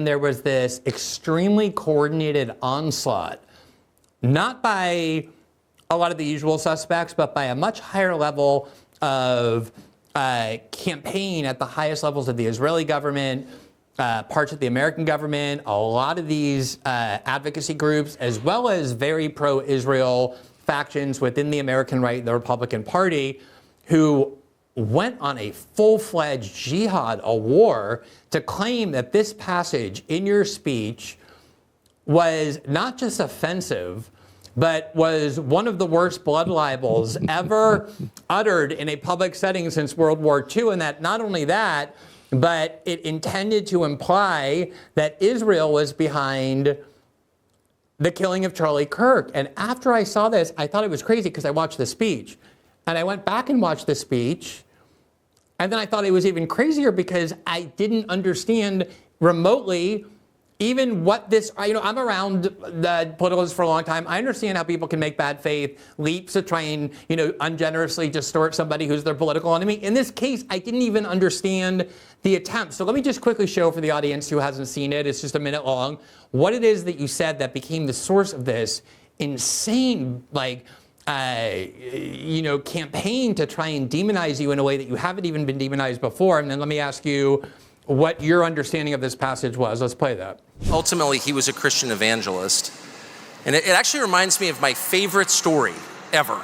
there was this extremely coordinated onslaught, not by a lot of the usual suspects, but by a much higher level of campaign at the highest levels of the Israeli government, parts of the American government, a lot of these advocacy groups, as well as very pro-Israel factions within the American right, the Republican Party, who went on a full-fledged jihad, a war, to claim that this passage in your speech was not just offensive, but was one of the worst blood libels ever uttered in a public setting since World War II, and that not only that, but it intended to imply that Israel was behind the killing of Charlie Kirk. And after I saw this, I thought it was crazy because I watched the speech. And I went back and watched the speech, and then I thought it was even crazier because I didn't understand remotely even what this, I'm around the politicals for a long time. I understand how people can make bad faith leaps to try and, ungenerously distort somebody who's their political enemy. In this case, I didn't even understand the attempt. So let me just quickly show for the audience who hasn't seen it, it's just a minute long, what it is that you said that became the source of this insane, campaign to try and demonize you in a way that you haven't even been demonized before. And then let me ask you what your understanding of this passage was. Let's play that. Ultimately, he was a Christian evangelist. And it actually reminds me of my favorite story ever.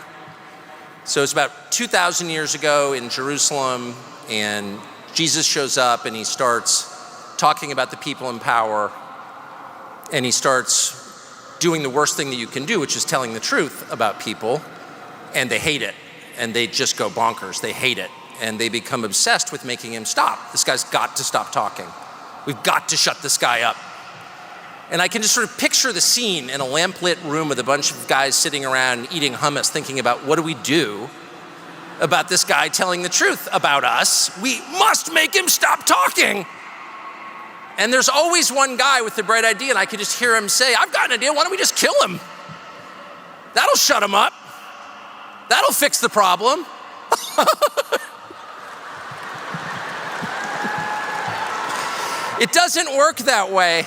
So it's about 2,000 years ago in Jerusalem, and Jesus shows up and he starts talking about the people in power, and he starts doing the worst thing that you can do, which is telling the truth about people, and they hate it, and they just go bonkers. They hate it, and they become obsessed with making him stop. This guy's got to stop talking. We've got to shut this guy up. And I can just sort of picture the scene in a lamplit room with a bunch of guys sitting around eating hummus, thinking about what do we do about this guy telling the truth about us? We must make him stop talking. And there's always one guy with the bright idea, and I could just hear him say, I've got an idea, why don't we just kill him? That'll shut him up. That'll fix the problem. It doesn't work that way.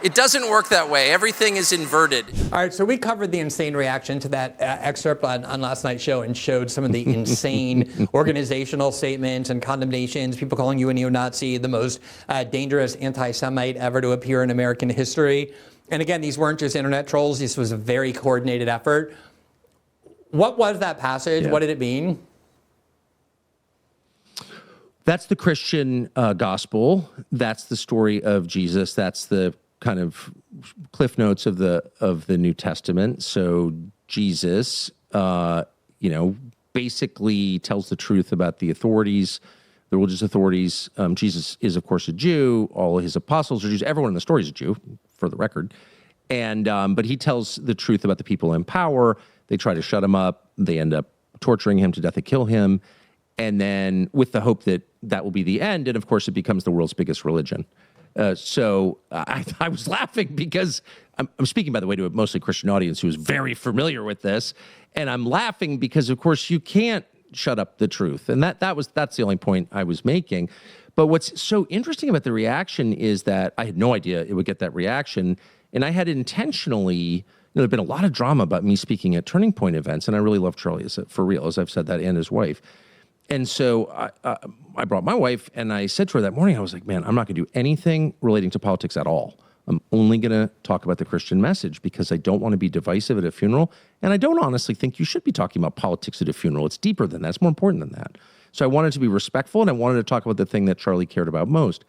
It doesn't work that way. Everything is inverted. All right, so we covered the insane reaction to that excerpt on last night's show and showed some of the insane organizational statements and condemnations, people calling you a neo-Nazi, the most dangerous anti-Semite ever to appear in American history. And again, these weren't just internet trolls. This was a very coordinated effort. What was that passage? Yeah. What did it mean? That's the Christian gospel. That's the story of Jesus. That's the kind of cliff notes of the New Testament. So Jesus, basically tells the truth about the authorities, the religious authorities. Jesus is, of course, a Jew. All of his apostles are Jews. Everyone in the story is a Jew, for the record. And but he tells the truth about the people in power. They try to shut him up. They end up torturing him to death to kill him. And then with the hope that that will be the end. And of course, it becomes the world's biggest religion. So I was laughing because I'm speaking, by the way, to a mostly Christian audience who is very familiar with this. And I'm laughing because, of course, you can't shut up the truth. And that's the only point I was making. But what's so interesting about the reaction is that I had no idea it would get that reaction. And I had intentionally, there'd been a lot of drama about me speaking at Turning Point events. And I really love Charlie, for real, as I've said that, and his wife. And so I brought my wife, and I said to her that morning, I was like, man, I'm not going to do anything relating to politics at all. I'm only going to talk about the Christian message because I don't want to be divisive at a funeral. And I don't honestly think you should be talking about politics at a funeral. It's deeper than that. It's more important than that. So I wanted to be respectful, and I wanted to talk about the thing that Charlie cared about most.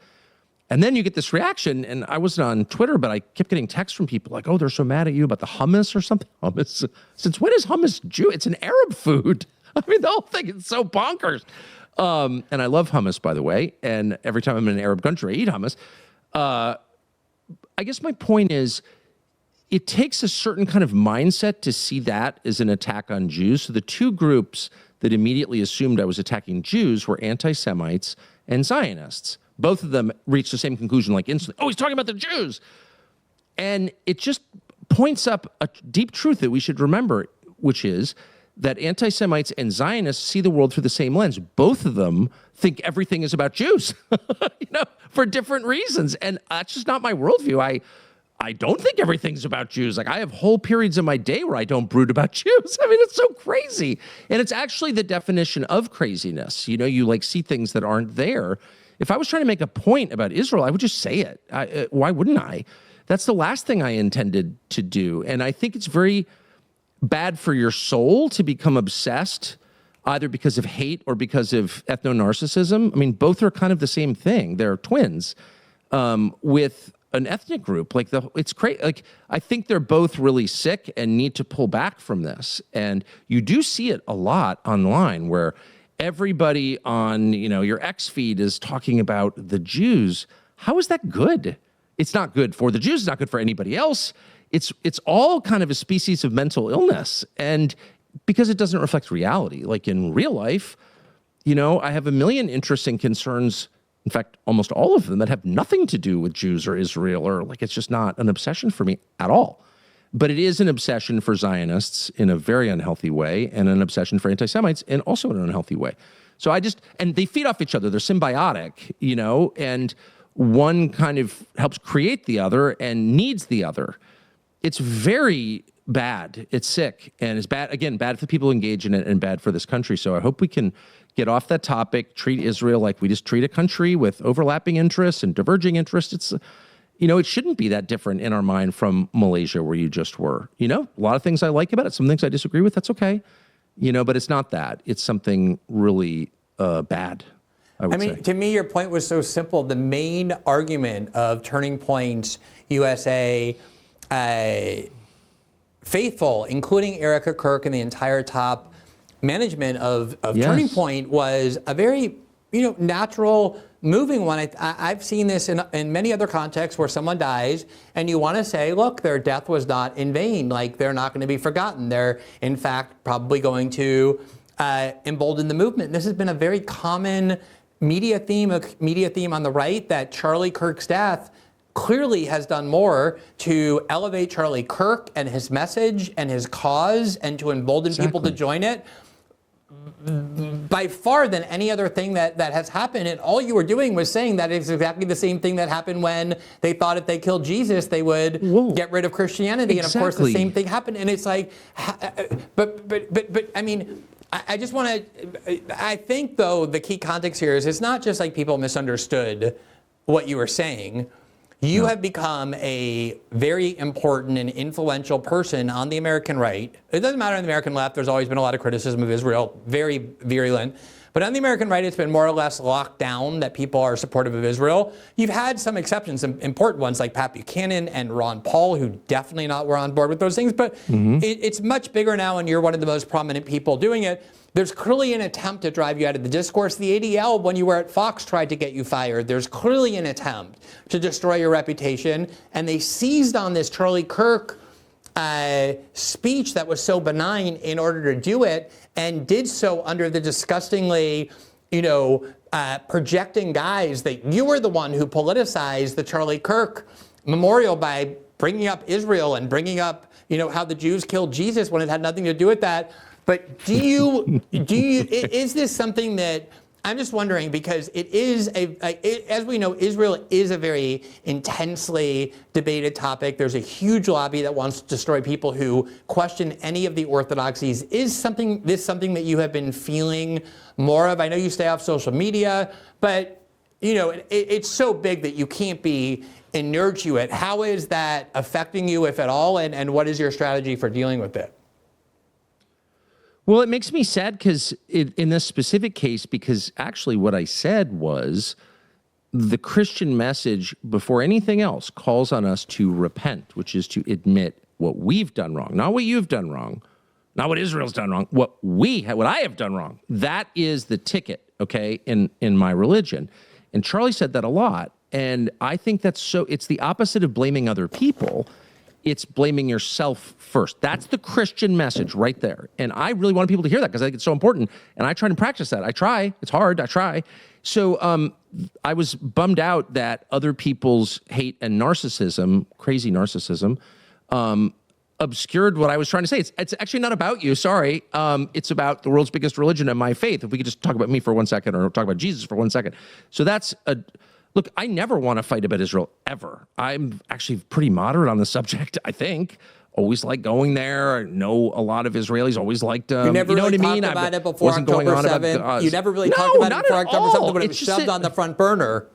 And then you get this reaction, and I wasn't on Twitter, but I kept getting texts from people like, oh, they're so mad at you about the hummus or something. Hummus. Since when is hummus Jew? It's an Arab food. I mean, the whole thing is so bonkers. And I love hummus, by the way. And every time I'm in an Arab country, I eat hummus. I guess my point is, it takes a certain kind of mindset to see that as an attack on Jews. So the two groups that immediately assumed I was attacking Jews were anti-Semites and Zionists. Both of them reached the same conclusion, like instantly, oh, he's talking about the Jews. And it just points up a deep truth that we should remember, which is that anti-Semites and Zionists see the world through the same lens. Both of them think everything is about Jews, for different reasons. And that's just not my worldview. I don't think everything's about Jews. Like, I have whole periods of my day where I don't brood about Jews. I mean, it's so crazy. And it's actually the definition of craziness. You like see things that aren't there. If I was trying to make a point about Israel, I would just say it. Why wouldn't I? That's the last thing I intended to do. And I think it's very bad for your soul to become obsessed either because of hate or because of ethno-narcissism. I mean, both are kind of the same thing. They're twins with an ethnic group. It's great. Like, I think they're both really sick and need to pull back from this. And you do see it a lot online where everybody on, your X feed is talking about the Jews. How is that good? It's not good for the Jews. It's not good for anybody else. It's all kind of a species of mental illness. And because it doesn't reflect reality. Like in real life, I have a million interests and concerns, in fact, almost all of them, that have nothing to do with Jews or Israel, or it's just not an obsession for me at all. But it is an obsession for Zionists in a very unhealthy way, and an obsession for anti-Semites and also in an unhealthy way. So and they feed off each other. They're symbiotic, and one kind of helps create the other and needs the other. It's very bad. It's sick, and it's bad, again, bad for the people who engage in it and bad for this country. So I hope we can get off that topic, treat Israel like we just treat a country with overlapping interests and diverging interests. It's, it shouldn't be that different in our mind from Malaysia where you just were. A lot of things I like about it, some things I disagree with, that's okay. But it's not that. It's something really bad, I would say. To me, your point was so simple. The main argument of Turning Point USA faithful, including Erika, Kirk, and the entire top management of Yes. Turning Point, was a very natural, moving one. I've seen this in many other contexts where someone dies and you want to say, look, their death was not in vain. Like, they're not going to be forgotten. They're, in fact, probably going to embolden the movement. This has been a very common media theme on the right, that Charlie Kirk's death clearly has done more to elevate Charlie Kirk and his message and his cause and to embolden people to join it by far than any other thing that has happened. And all you were doing was saying that it's exactly the same thing that happened when they thought if they killed Jesus, they would get rid of Christianity. Exactly. And of course, the same thing happened. And it's like, but I mean, I just want to, I think though, the key context here is it's not just like people misunderstood what you were saying. You have become a very important and influential person on the American right. It doesn't matter on the American left. There's always been a lot of criticism of Israel, very virulent. But on the American right, it's been more or less locked down that people are supportive of Israel. You've had some exceptions, some important ones like Pat Buchanan and Ron Paul, who definitely were on board with those things. But it's much bigger now, and you're one of the most prominent people doing it. There's clearly an attempt to drive you out of the discourse. The ADL, when you were at Fox, tried to get you fired. There's clearly an attempt to destroy your reputation. And they seized on this Charlie Kirk speech that was so benign in order to do it, and did so under the disgustingly, projecting guise that you were the one who politicized the Charlie Kirk memorial by bringing up Israel and bringing up, how the Jews killed Jesus when it had nothing to do with that. But is this something that, I'm just wondering, because it is as we know, Israel is a very intensely debated topic. There's a huge lobby that wants to destroy people who question any of the orthodoxies. Is this something that you have been feeling more of? I know you stay off social media, but it's so big that you can't be inured to it. How is that affecting you, if at all, and what is your strategy for dealing with it? Well, it makes me sad because in this specific case, because actually what I said was the Christian message, before anything else, calls on us to repent, which is to admit what we've done wrong, not what you've done wrong, not what Israel's done wrong, what I have done wrong. That is the ticket, okay, in my religion. And Charlie said that a lot. And I think it's the opposite of blaming other people. It's blaming yourself first. That's the Christian message right there. And I really want people to hear that because I think it's so important. And I try to practice that. I try. It's hard. I try. So I was bummed out that other people's hate and narcissism, crazy narcissism, obscured what I was trying to say. It's actually not about you. Sorry. It's about the world's biggest religion and my faith. If we could just talk about me for 1 second or talk about Jesus for 1 second. So look, I never want to fight about Israel ever. I'm actually pretty moderate on the subject, I think. Always like going there. I know a lot of Israelis always liked You never know really what I mean? talked about it before wasn't going October on 7th. You never really No, talked about it not before at October all. 7th, but it was It's just shoved on the front burner.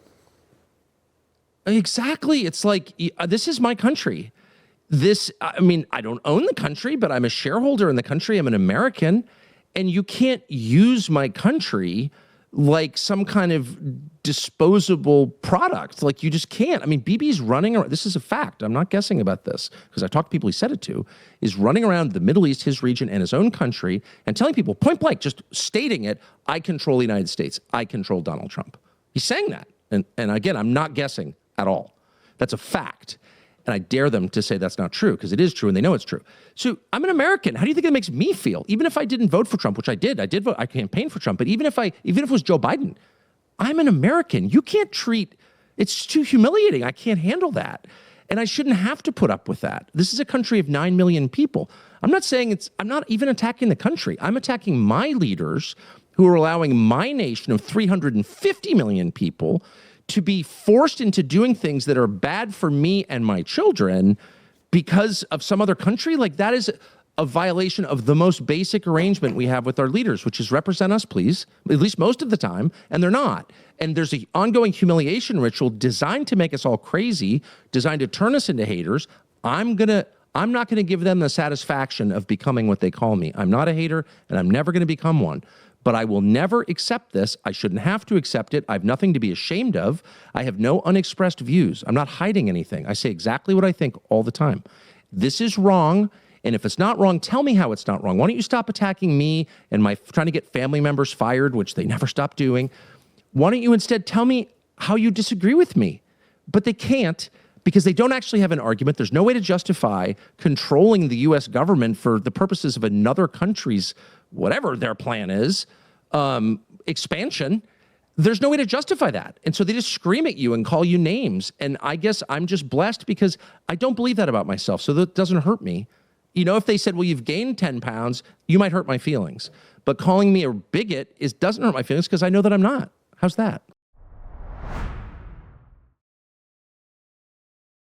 Exactly. It's like, this is my country. I don't own the country, but I'm a shareholder in the country. I'm an American. And you can't use my country like some kind of disposable product. Like, you just can't. I mean, Bibi's running around. This is a fact. I'm not guessing about this because I talked to people he said it to, is running around the Middle East, his region, and his own country and telling people point blank, just stating it, I control the United States. I control Donald Trump. He's saying that. And again, I'm not guessing at all. That's a fact. And I dare them to say that's not true because it is true and they know it's true. So I'm an American. How do you think it makes me feel? Even if I didn't vote for Trump, which I did vote, I campaigned for Trump, but even if it was Joe Biden, I'm an American. You can't it's too humiliating. I can't handle that. And I shouldn't have to put up with that. This is a country of 9 million people. I'm not even attacking the country. I'm attacking my leaders who are allowing my nation of 350 million people to be forced into doing things that are bad for me and my children because of some other country. Like, that is a violation of the most basic arrangement we have with our leaders, which is represent us, please, at least most of the time, and they're not. And there's an ongoing humiliation ritual designed to make us all crazy, designed to turn us into haters. I'm not gonna give them the satisfaction of becoming what they call me. I'm not a hater, and I'm never gonna become one. But I will never accept this. I shouldn't have to accept it. I have nothing to be ashamed of. I have no unexpressed views. I'm not hiding anything. I say exactly what I think all the time. This is wrong. And if it's not wrong, tell me how it's not wrong. Why don't you stop attacking me and trying to get family members fired, which they never stop doing? Why don't you instead tell me how you disagree with me? But they can't because they don't actually have an argument. There's no way to justify controlling the U.S. government for the purposes of another country's whatever their plan is, expansion. There's no way to justify that. And so they just scream at you and call you names. And I guess I'm just blessed because I don't believe that about myself. So that doesn't hurt me. You know, if they said, well, you've gained 10 pounds, you might hurt my feelings. But calling me a bigot doesn't hurt my feelings because I know that I'm not. How's that?